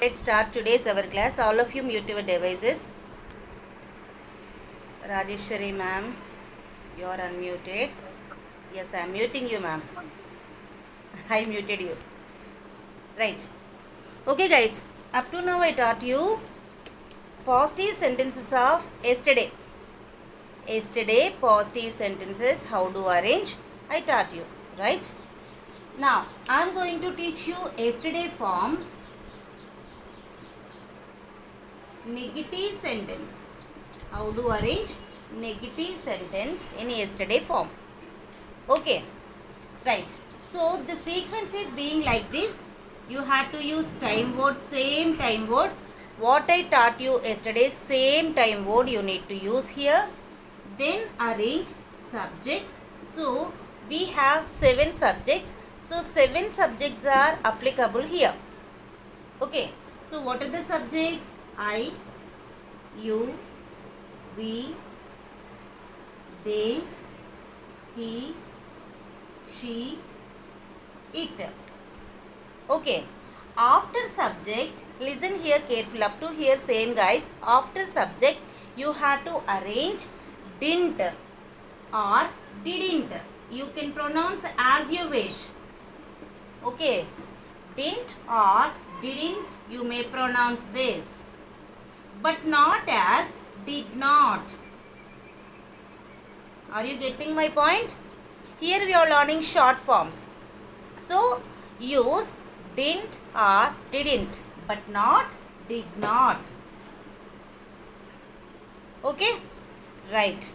Let's start today's our class. All of you mute your devices. Rajeshwari ma'am, you are unmuted. Yes, I am muting you, ma'am. I muted you. Right. Okay, guys. Up to now, I taught you positive sentences of yesterday. Yesterday, positive sentences, how to arrange. I taught you. Right. Now, I am going to teach you yesterday form. Negative sentence. How to arrange negative sentence in yesterday form. Okay, right. So the sequence is being like this. You had to use time word, same time word. What I taught you yesterday, same time word you need to use here. Then arrange subject. So we have 7 subjects. So 7 subjects are applicable here. Okay. So what are the subjects? I, you, we, they, he, she, it. Okay. After subject, listen here careful. Up to here same, guys. After subject, you have to arrange didn't or didn't. You can pronounce as you wish. Okay. Didn't or didn't, you may pronounce this. But not as did not. Are you getting my point? Here we are learning short forms. So use didn't or didn't, but not did not. Okay? Right.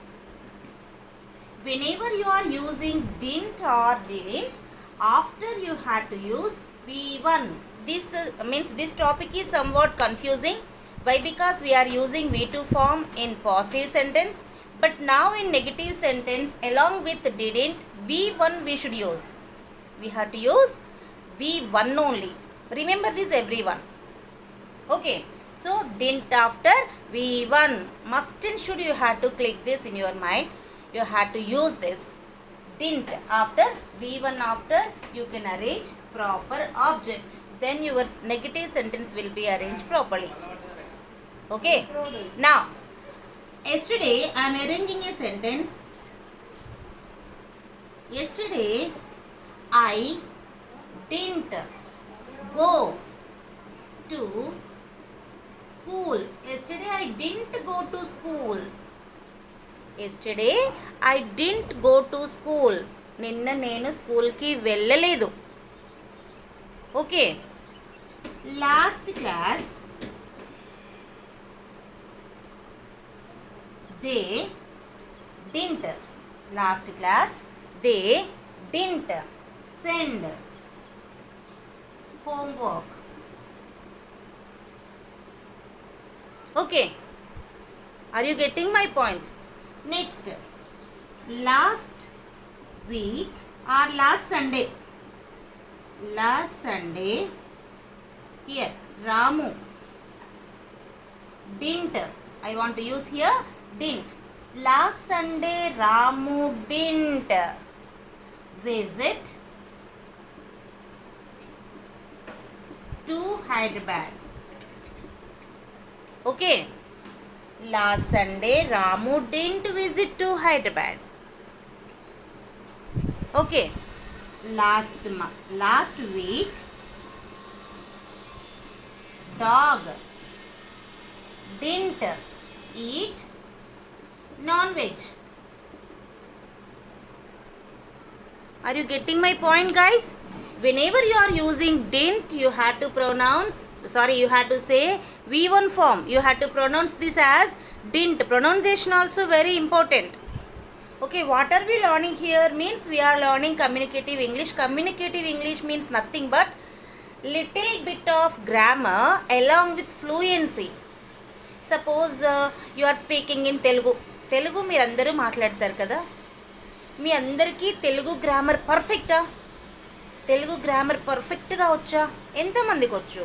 Whenever you are using didn't or didn't, after you had to use V1. This means this topic is somewhat confusing. Why? Because we are using V2 form in positive sentence. But now in negative sentence, along with didn't, V1 we should use. We have to use V1 only. Remember this, everyone. Okay. So didn't after V1. Must and should you have to click this in your mind. You have to use this. Didn't after V1 after, you can arrange proper object. Then your negative sentence will be arranged properly. Okay. Now, yesterday I am arranging a sentence. Yesterday I didn't go to school. Yesterday I didn't go to school. Yesterday I didn't go to school. నిన్న నేను స్కూల్కి వెళ్ళలేదు. Okay. Last class they didn't. Last class they didn't send homework. Okay. Are you getting my point? Next, last week or last Sunday. Last Sunday, here Ramu didn't. I want to use here didn't. Last Sunday Ramu didn't visit to Hyderabad. Okay. Last Sunday Ramu didn't visit to Hyderabad. Okay. Last week dog didn't eat non-veg. Are you getting my point, guys? Whenever you are using didn't, you have to you have to say V1 form. You have to pronounce this as didn't. Pronunciation also very important. Okay, what are we learning here? Means we are learning communicative English. Communicative English means nothing but little bit of grammar along with fluency. Suppose you are speaking in Telugu. Telugu మీరు అందరూ మాట్లాడతారు కదా. మీ అందరికీ Telugu grammar పర్ఫెక్టా? Telugu grammar పర్ఫెక్ట్గా వచ్చా? ఎంతమందికి వచ్చు?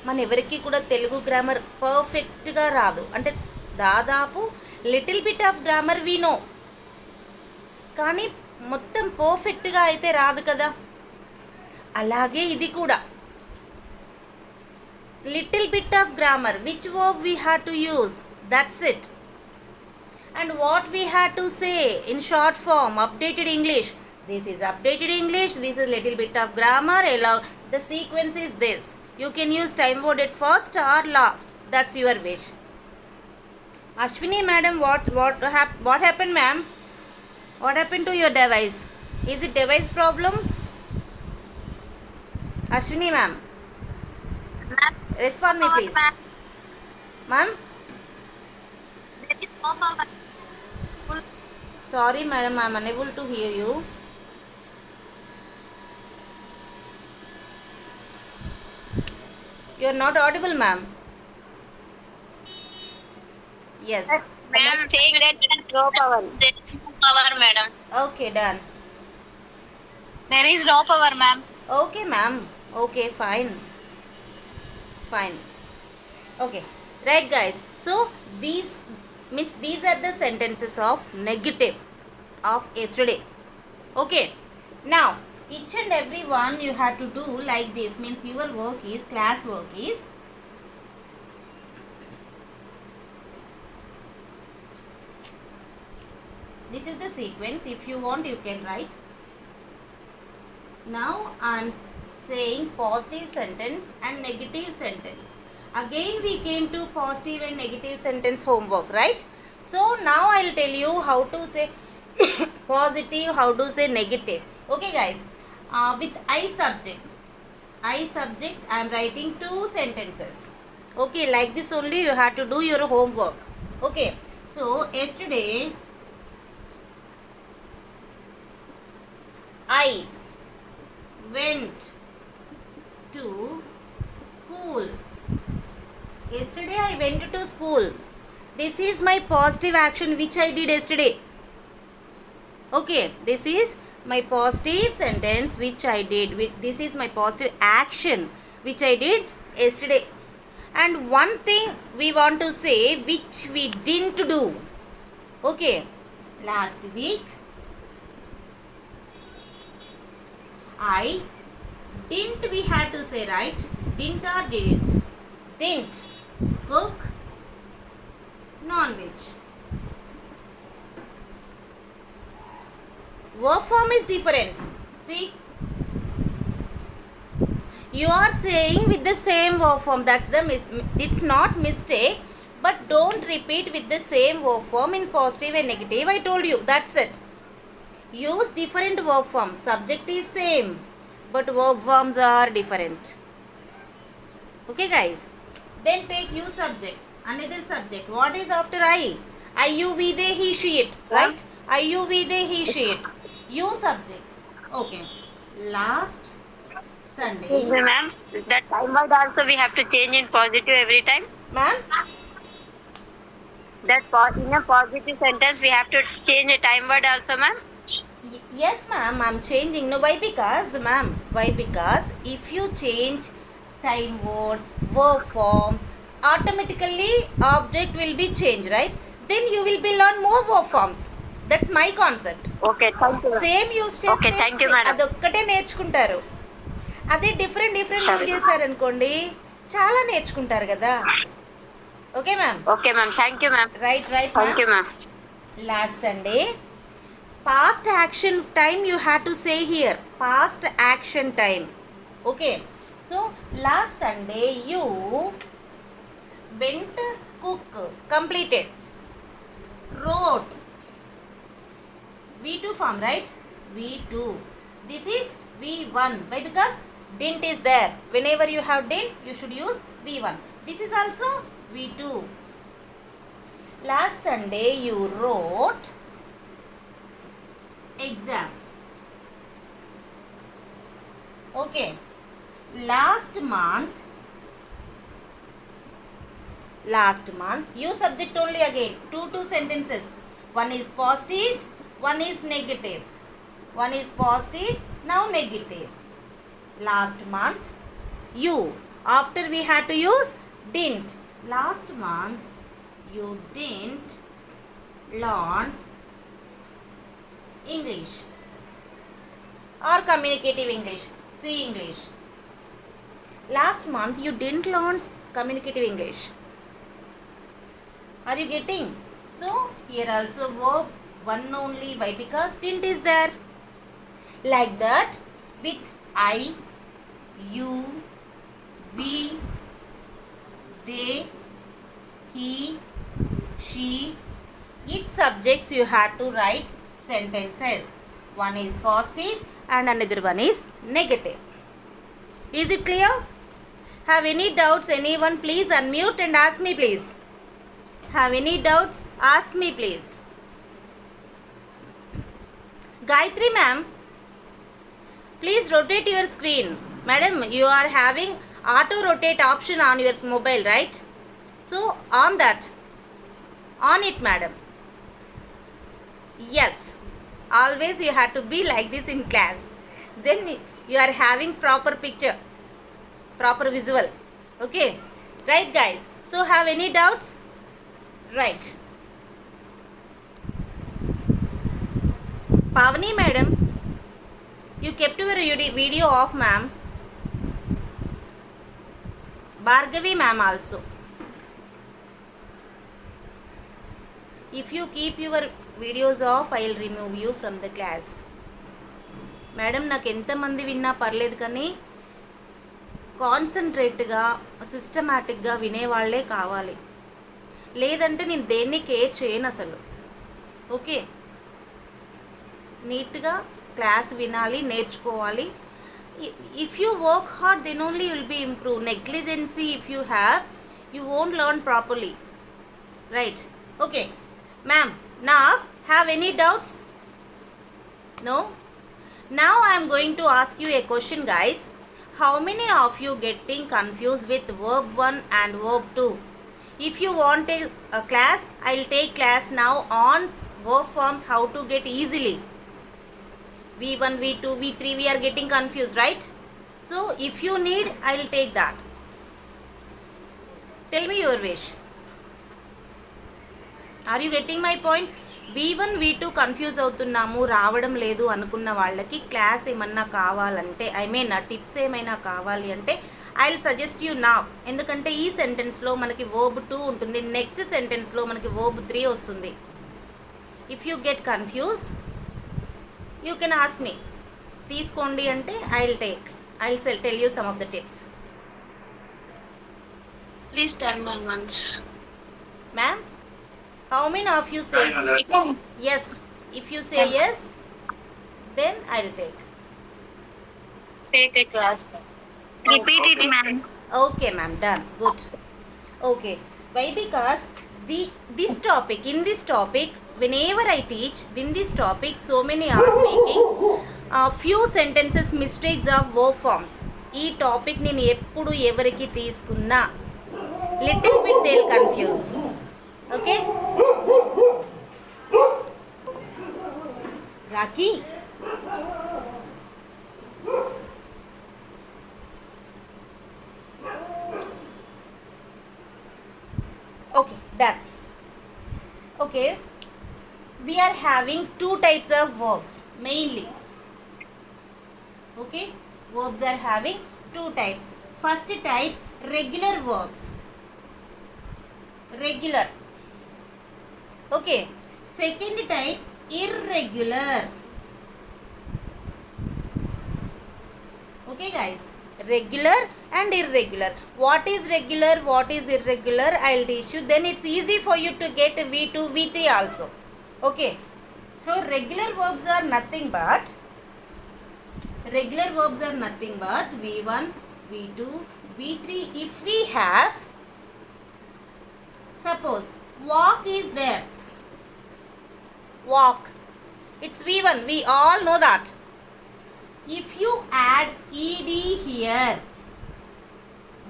మన ఎవరికి కూడా తెలుగు గ్రామర్ పర్ఫెక్ట్గా రాదు. అంటే దాదాపు little bit of grammar we know, కానీ మొత్తం పర్ఫెక్ట్గా అయితే రాదు కదా. అలాగే ఇది కూడా little bit of grammar. Which verb we had to use? That's it. And what we had to say in short form, updated English. This is updated English, this is little bit of grammar. The sequence is this. You can use time word at first or last. That's your wish. Ashwini madam, what happened, ma'am? What happened to your device? Is it device problem? Ashwini ma'am, respond me please. Ma'am? There is no power. Sorry madam, I am unable to hear you. You are not audible, ma'am. Yes. Ma'am saying that there is no power. There is no power, madam. Okay, done. There is no power, ma'am. Okay, ma'am. Okay, fine. Fine. Okay. Right, guys. So, these are the sentences of negative of yesterday. Okay. Now, each and every one you have to do like this. Means your work is, class work is, this is the sequence. If you want, you can write. Now I am saying positive sentence and negative sentence. Again we came to positive and negative sentence homework, right? So now I will tell you how to say positive, how to say negative. Okay guys, with I subject I am writing 2 sentences. Okay, like this only you have to do your homework. Okay, so yesterday I went to school. Yesterday I went to school. This is my positive action which I did yesterday. Okay, this is my positive sentence which I did. This is my positive action which I did yesterday. And one thing we want to say which we didn't do. Okay, last week I didn't, we had to say, right? Didn't or didn't? Didn't cook non-veg. Verb form is different. See? You are saying with the same verb form. That's the it's not mistake. But don't repeat with the same verb form in positive and negative. I told you. That's it. Use different verb forms. Subject is same, but verb forms are different. Okay guys. Then take you subject. Another subject. What is after I? I, you, we, they, he, she, it. Right? I, you, we, they, he, she, it. You subject. Okay. Last Sunday. Ma'am, that time word also we have to change in positive every time. Ma'am? That in a positive sentence we have to change a time word also, ma'am. Yes ma'am, I'm changing. No, why? Because ma'am, why? Because if you change time word, verb forms, automatically object will be changed, right? Then you will be learn more verb forms. That's my concept. Okay, thank you. Same use చేస్తే Okay, thank you, madam. అదొక్కటే నేర్చుకుంటారు. అదే different use చేశారనుకోండి చాలా నేర్చుకుంటారు కదా. Okay ma'am. Okay, ma'am. Thank you, ma'am. Right. Thank you, ma'am. Last Sunday, past action time you have to say here. Past action time. Okay. So last Sunday you went cook. Completed. Wrote. V2 form, right? V2. This is V1. Why? Because didn't is there. Whenever you have didn't, you should use V1. This is also V2. Last Sunday you wrote exam. Okay. Last month you subject only again. Two sentences. One is positive, one is negative. One is positive, now negative. Last month you, after we had to use didn't. Last month you didn't learn English or communicative English. See English. last month you didn't learn communicative English. Are you getting? So here also verb one only. Why? Because didn't is there. Like that with I, you, we, they, he, she, its subjects you had to write sentences. One is positive and another one is negative. Is it clear? Have any doubts? Anyone, please unmute and ask me, please. Have any doubts? Ask me, please. Gayatri ma'am, please rotate your screen. Madam, you are having auto rotate option on your mobile, right? So on that, on it, madam. Yes, always you have to be like this in class. Then you are having proper picture, proper visual. Okay, right guys? So have any doubts? Right. Pavani madam, you kept your video off, ma'am. Bhargavi ma'am also. If you keep your videos off, I will remove you from the class. Madam నాకు ఎంతమంది విన్నా పర్లేదు కానీ కాన్సన్ట్రేట్గా సిస్టమాటిక్గా వినేవాళ్లే కావాలి. లేదంటే నేను దేన్ని care చేయను అసలు. ఓకే, నీట్గా క్లాస్ వినాలి, నేర్చుకోవాలి. If you work hard then only will be improve. Negligency if you have, you won't learn properly. Right? Okay ma'am, now have any doubts? No? Now I am going to ask you a question, guys. How many of you getting confused with verb 1 and verb 2? If you want a class, I will take class now on verb forms, how to get easily. V1, V2, V3 we are getting confused, right? So if you need, I will take that. Tell me your wish. Are you getting my point? V1 V2 confuse అవుతున్నాము, రావడం లేదు అనుకున్న వాళ్ళకి class ఏమన్నా కావాలంటే, I mean tips ఏమైనా కావాలి అంటే ఐ విల్ సజెస్ట్ యూ నా. ఎందుకంటే ఈ సెంటెన్స్లో మనకి వర్బ్ 2 ఉంటుంది, నెక్స్ట్ సెంటెన్స్లో మనకి వర్బ్ 3 వస్తుంది. If you get confuse you can ask me. తీసుకోండి అంటే I will tell you some of the tips. Please tell me once. Ma'am, how many of you say yes? If you say yes, then I'll take Take a class. Repeat it, ma'am. Okay ma'am, done. Good. Okay, why? Because this topic whenever I teach in this topic, so many are making few sentences mistakes of verb forms. ఈ topic నేను ఎప్పుడు ఎవరికి తీసుకున్నా little bit they will confuse. Okay Rakhi, okay, done. Okay, we are having two types of verbs mainly. Okay, verbs are having two types. First type, regular verbs. Regular. Okay, second type, irregular. Okay guys, regular and irregular. What is regular, what is irregular, I will teach you. Then it's easy for you to get V2 V3 also. Okay, so regular verbs are nothing but V1 V2 V3. If we have, suppose walk is there, walk, it's V1, we all know that. If you add ed here,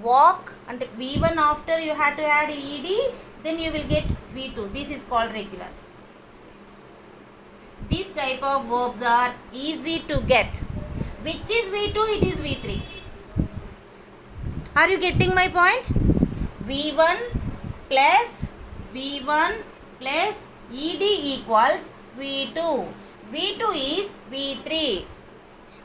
walk, and V1 after you have to add ed, then you will get V2. This is called regular. These type of verbs are easy to get. Which is V2? It is V3. Are you getting my point? V1 plus ed equals V2. V2 is V3.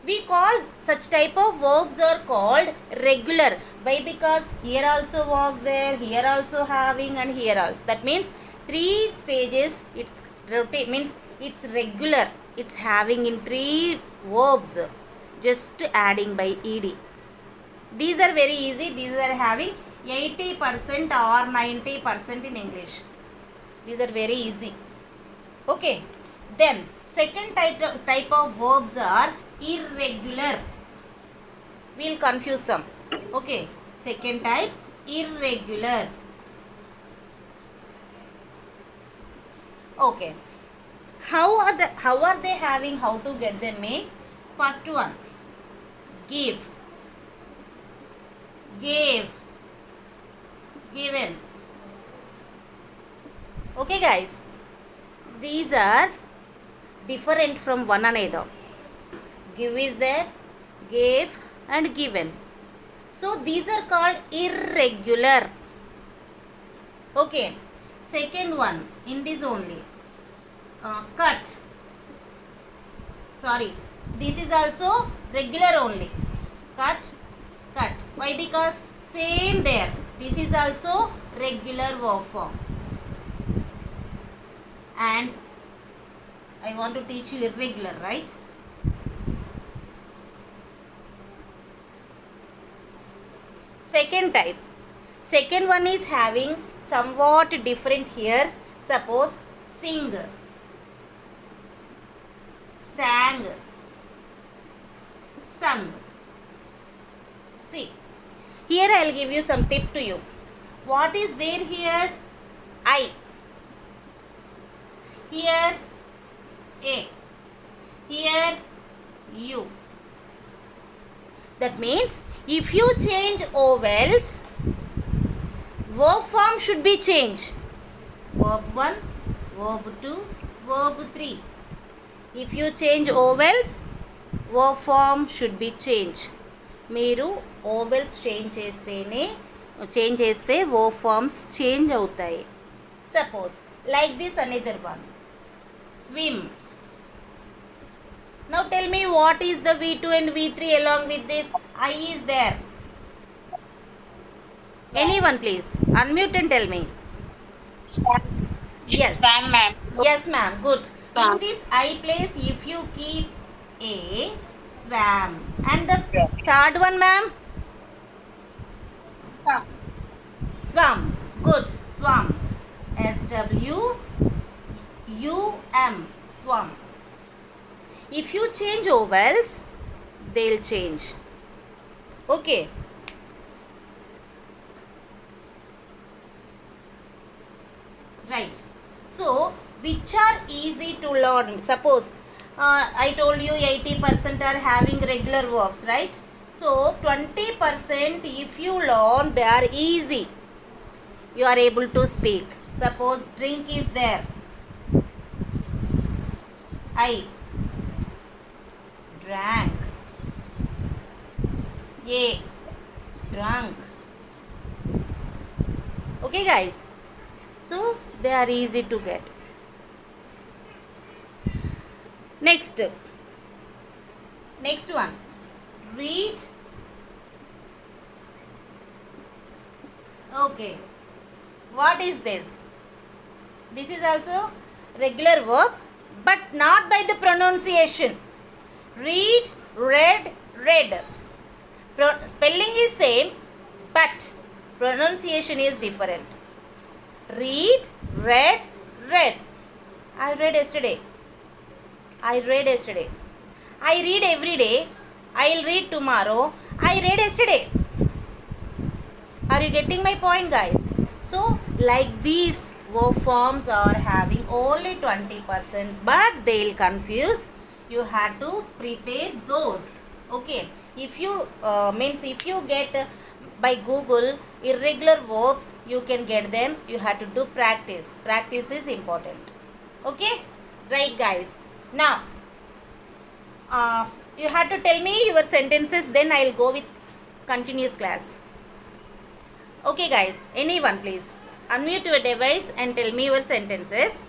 We call such type of verbs are called regular. Why? Because here also walk, there, here also having, and here also. That means 3 stages. It's rotate means it's regular. It's having in 3 verbs. Just adding by ed. These are very easy. These are having 80% or 90% in English. These are very easy. Okay. Then second type of verbs are irregular. We'll confuse some. Okay. Second type, irregular. Okay. How are they having? How to get them means, first one, give, gave, given. Okay guys, these are different from one another. Give is there, gave and given. So these are called irregular. Okay. Second one, in this only, cut. Sorry, this is also regular only. Cut, cut. Why? Because same there. This is also regular verb form. And I want to teach you irregular, right? Second type. Second one is having somewhat different here. Suppose sing, sang, sung. See, here I will give you some tip to you. What is there here? I. Here a. Here you. That means if you change vowels, verb form should be changed. Verb 1, verb 2, verb 3. If you change vowels, verb form should be changed. మీరు vowels change చేస్తే verb forms change అవుతాయి. Suppose like this another one. Swim. Now tell me what is the V2 and V3 along with this? I is there. Anyone please unmute and tell me. Yes. Swam, ma'am. Yes ma'am. Good. Swam. In this I place, if you keep a, swam. And the third one ma'am? Swam. Good. Swam. SWUM. Swam. If you change vowels, they'll change. Okay. Right. So, which are easy to learn? Suppose I told you 80% are having regular verbs, right? So, 20% if you learn, they are easy. You are able to speak. Suppose drink is there. I drank. A drunk. Okay guys. So they are easy to get. Next one, read. Okay, what is this? This is also regular verb, but not by the pronunciation. Read, read, read. Spelling is same, but pronunciation is different. Read, read, read. I read yesterday. I read yesterday. I read every day. I'll read tomorrow. I read yesterday. Are you getting my point, guys? So, like these verb forms are having only 20%, but they'll confuse. You have to prepare those. Okay. If you if you get by Google irregular verbs, you can get them. You have to do practice. Practice is important. Okay. Right, guys. Now, you have to tell me your sentences, then I'll go with continuous class. Okay guys, anyone please unmute your device and tell me your sentences,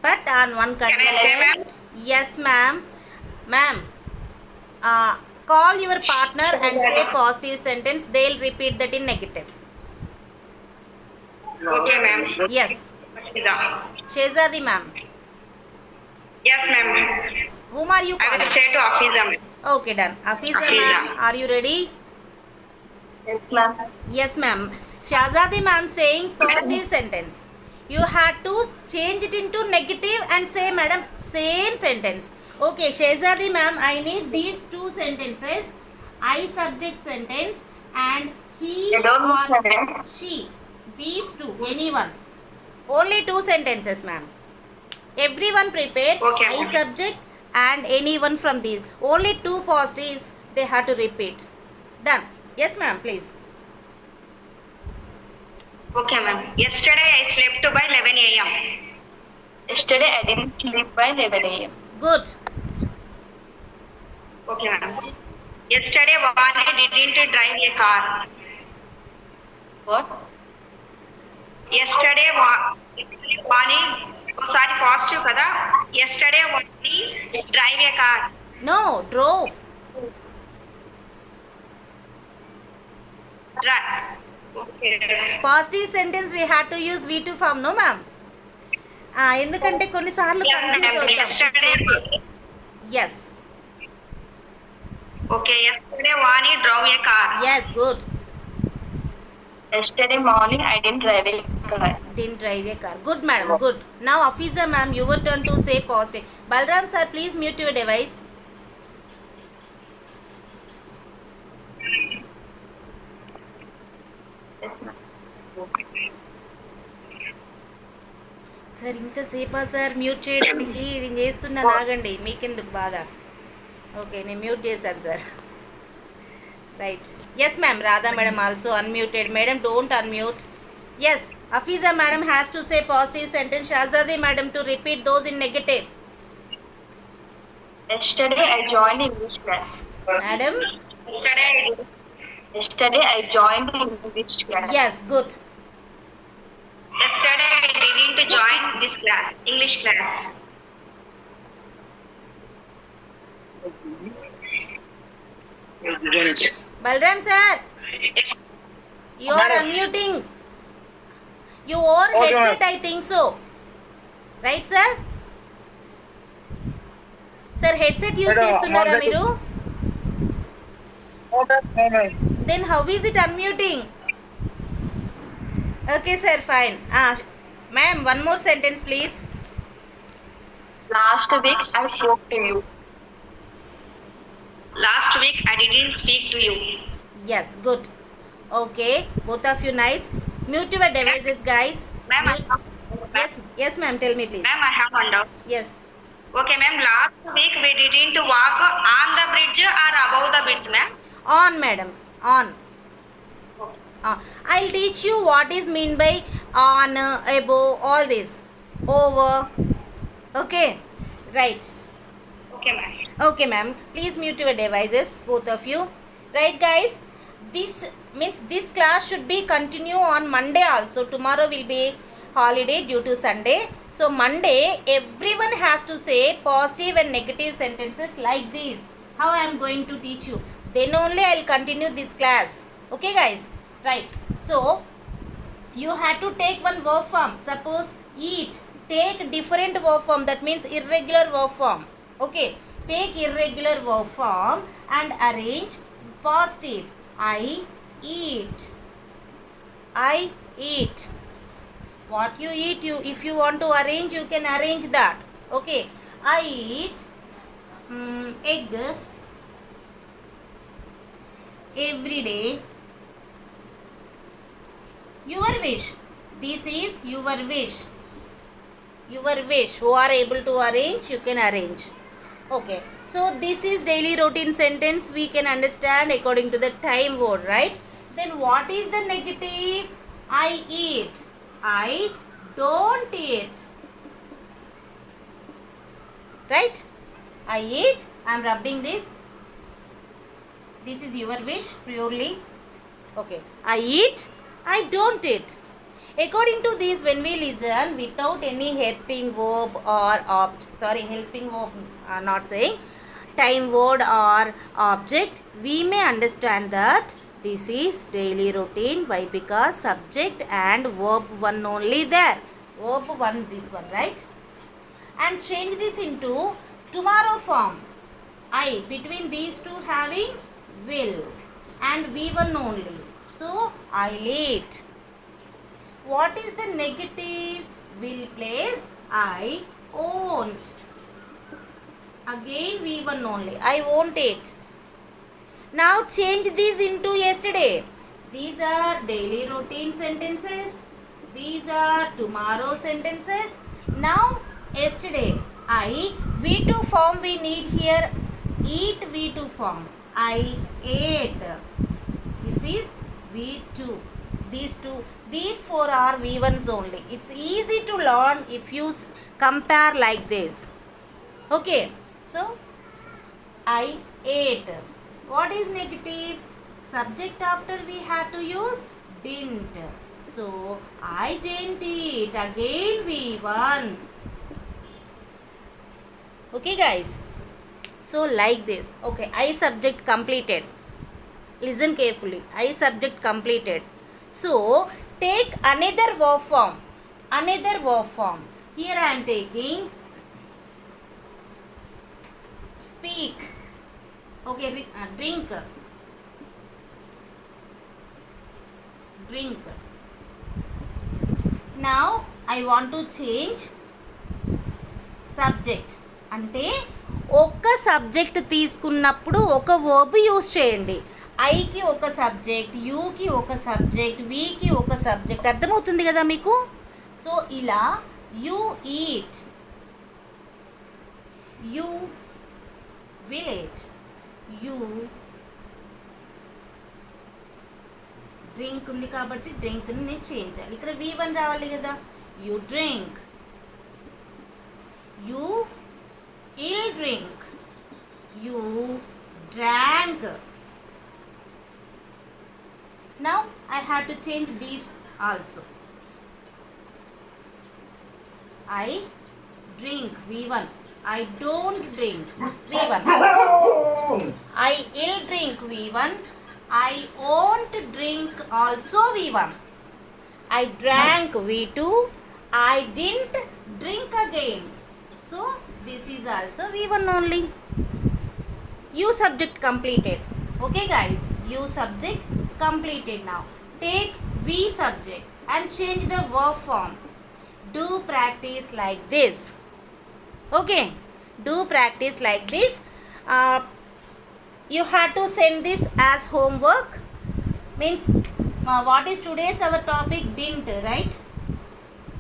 but on one condition. Can I say, ma'am? Yes ma'am. Ma'am, call your partner and say positive sentence. They'll repeat that in negative. Okay, ma'am. Yes. Shehzadi ma'am. Yes, ma'am. Whom are you I will calling? say to Afiza, ma'am. Okay, done. Afiza Afiza. ma'am, are you ready? Yes, ma'am. Yes, ma'am. Shahzadi ma'am saying positive sentence. You had to change it into negative and say, madam, same sentence. Okay, Shehzadi ma'am, I need these two sentences. I subject sentence and he I don't miss my or name. she. These two, anyone. Only two sentences, ma'am. Everyone prepare Okay, I ma'am. subject and anyone from these. Only two positives they have to repeat. Done. Yes, ma'am, please. Okay, ma'am. Yesterday I slept by 11 a.m. Yesterday I didn't sleep by 11 a.m. Good. Okay, ma'am. Yesterday Vani didn't drive a car. What? Yesterday Vani, sorry, positive kada. Yesterday Vani drive a car. No, drove. Okay. Positive sentence we had to use V2 form, no ma'am? ఎందుకంటే కొన్నిసార్లు Yes, confuse madam. అవుతాం. Yesterday. Yes. Okay, yesterday Vani drove a car. Yes, good. Yesterday morning I didn't drive a car. Didn't drive a car. Good, madam. Good. Now, Afiza ma'am, your turn to say positive. Balram sir, please mute your device. Sir ఇంకా సేపా sir mute చేయడానికి నేను చేస్తున్నాను, ఆగండి, మీకెందుకు బాధ. Okay, నేను mute చేశాను sir. Right. Yes ma'am, Radha madam also unmuted. Madam don't unmute. Yes, Afiza madam has to say positive sentence. Shahzadi madam to repeat those in negative. Yesterday I joined English class. Madam? Yesterday I joined English class. Yes, good. Yesterday I didn't join this class, English class. Balram sir, you are Madam. unmuting. You wore headset, I think so. Right sir? Sir, headset use చేస్తున్నారా మీరు? Then how is it unmuting? Okay sir, fine. Ma'am, one more sentence please. Last week I spoke to you. Last week I didn't speak to you. Yes, good. Okay, both of you nice. Mute your devices guys. Ma'am, Yes ma'am, tell me please. Ma'am, I have one doubt. Yes. Okay, ma'am. Last week we didn't walk on the bridge or above the bridge, ma'am. On madam, on. I'll teach you what is mean by on, above, all this. Over. Okay, right. Okay, ma'am. Okay ma'am, please mute your devices, both of you. Right guys, this means this class should be continue on Monday also. Tomorrow will be holiday due to Sunday. So Monday everyone has to say positive and negative sentences like this. How I am going to teach you. Then only I will continue this class. Okay guys, right. So you have to take one verb form. Suppose eat, take different verb form, that means irregular verb form. Okay, take irregular verb form and arrange positive. I eat. I eat. What you eat, you if you want to arrange, you can arrange that. Okay, I eat egg every day. Your wish. This is your wish. Your wish. Who are able to arrange, you can arrange. Okay, so this is daily routine sentence. We can understand according to the time word, right? Then what is the negative? I eat. I don't eat. Right? I eat. I am rubbing this. This is your wish purely. Okay. I eat. I don't eat. According to this, when we listen without any helping verb or helping verb not saying, time word or object, we may understand that this is daily routine. Why? Because subject and verb one only there. Verb one, this one, right? And change this into tomorrow form. I between these two having will and V1 only. So I'll eat. What is the negative? Will place I won't. Again V1 only. I won't eat. Now change these into yesterday. These are daily routine sentences. These are tomorrow sentences. Now yesterday. I V2 form we need here. Eat V2 form. I ate. This is V2. These four are V1s only. It's easy to learn if you compare like this. Okay. So I ate. What is negative? Subject after we have to use didn't. So I didn't eat. Again V1. Okay guys. So like this. Okay, I subject completed. Listen carefully. I subject completed. So take another verb form. Another verb form. Here I am taking speak. Okay, drink. Drink. Now I want to change subject. అంటే ఒక subject తీసుకున్నప్పుడు ఒక verb use చేయండి. ఐకి ఒక subject, యూకి ఒక subject, వీకి ఒక subject. అర్థమవుతుంది కదా మీకు? సో ఇలా you eat, you will eat, you drink ఉంది కాబట్టి డ్రింక్ని నేను చేంజ్ చేయాలి. ఇక్కడ V1 రావాలి కదా. You drink, you ill drink, you drank. Now I have to change these also. I drink V1. I don't drink V1. I ill drink V1. I won't drink also V1. I drank V2. I didn't drink again. So this is also V1 only. You subject completed. Okay guys, you subject completed. Now take V subject and change the verb form. Do practice like this. Okay, do practice like this. You have to send this as homework. Means what is today's our topic? Didn't, right?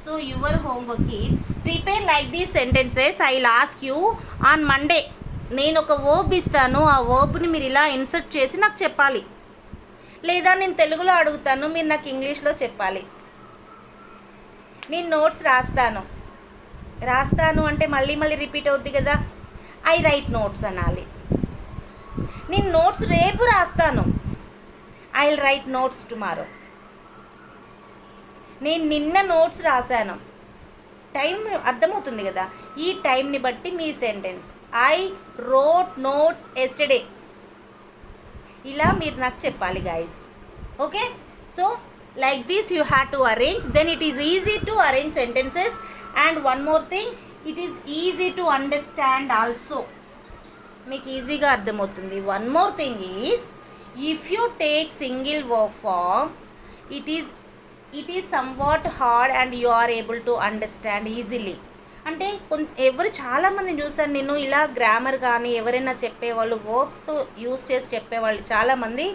So your homework is prepare like these sentences. I'll ask you on Monday. నేను ఒక verb ఇస్తాను, ఆ వర్బ్ని మీరు ఇలా insert చేసి నాకు చెప్పాలి. లేదా నేను తెలుగులో అడుగుతాను, మీరు నాకు ఇంగ్లీష్లో చెప్పాలి. నేను నోట్స్ రాస్తాను అంటే మళ్ళీ రిపీట్ అవుద్ది కదా. ఐ రైట్ నోట్స్ అనాలి. నేను నోట్స్ రేపు రాస్తాను. I will write notes tomorrow. నేను నిన్న నోట్స్ రాశాను. టైం అర్థమవుతుంది కదా. ఈ టైంని బట్టి మీ sentence. I wrote notes yesterday. ఇలా మీరు నాకు చెప్పాలి guys. Okay, so like this you have to arrange. Then it is easy to arrange sentences. And one more thing, it is easy to understand also. మీకు ఈజీగా అర్థమవుతుంది. One more thing is, if you take single verb form, it is somewhat hard and you are able to understand easily. అంటే ఎవరు చాలామంది చూసాను నేను, ఇలా grammar కానీ ఎవరైనా చెప్పేవాళ్ళు వర్బ్స్తో యూస్ చేసి చెప్పేవాళ్ళు చాలామంది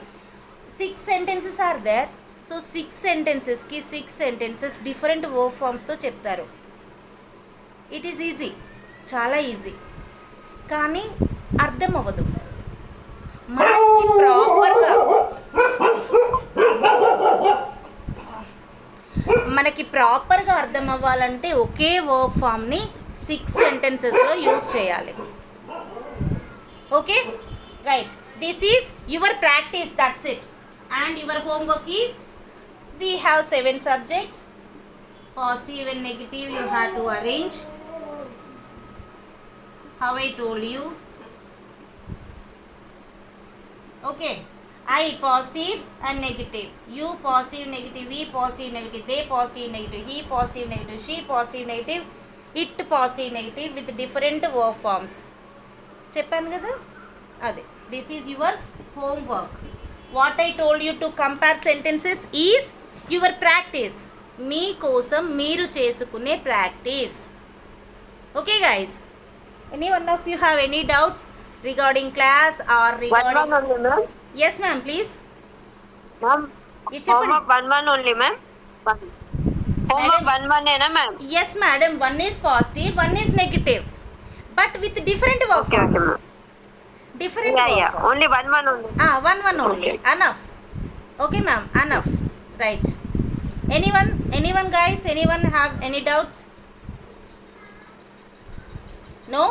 6 sentences ఆర్ దేర్. సో 6 sentencesకి 6 sentences డిఫరెంట్ వర్బ్ ఫార్మ్స్తో చెప్తారు. ఇట్ ఈజ్ ఈజీ, చాలా ఈజీ, కానీ అర్థం అవ్వదు. మనకి ప్రాపర్గా అర్థం అవ్వాలంటే ఒకే వర్బ్ ఫామ్ని 6 sentencesలో యూజ్ చేయాలి. Okay, right. This is your practice, that's it. And your homework is, we have 7 subjects. Positive and negative you have to arrange how I told you. Okay. I positive and negative. You positive, negative. We positive, negative. They positive, negative. He positive, negative. She positive, negative. It positive, negative with different verb forms. చెప్పాను కదా అదే. This is your homework. What I told you to compare sentences is your practice. మీకోసం మీరు చేసుకునే practice. Okay guys. Any one of you have any doubts regarding class or regarding? One only, ma'am. Yes, ma'am, please. Ma'am, It's homework one only, ma'am. Homework one ena, ma'am. Yes, madam. One is positive, one is negative, but with different verb Okay, forms. okay, ma'am. Different Yeah, verb yeah. forms. Only one only. One only. Okay. Enough. Okay, ma'am. Enough. Right. Anyone, guys? Anyone have any doubts? No.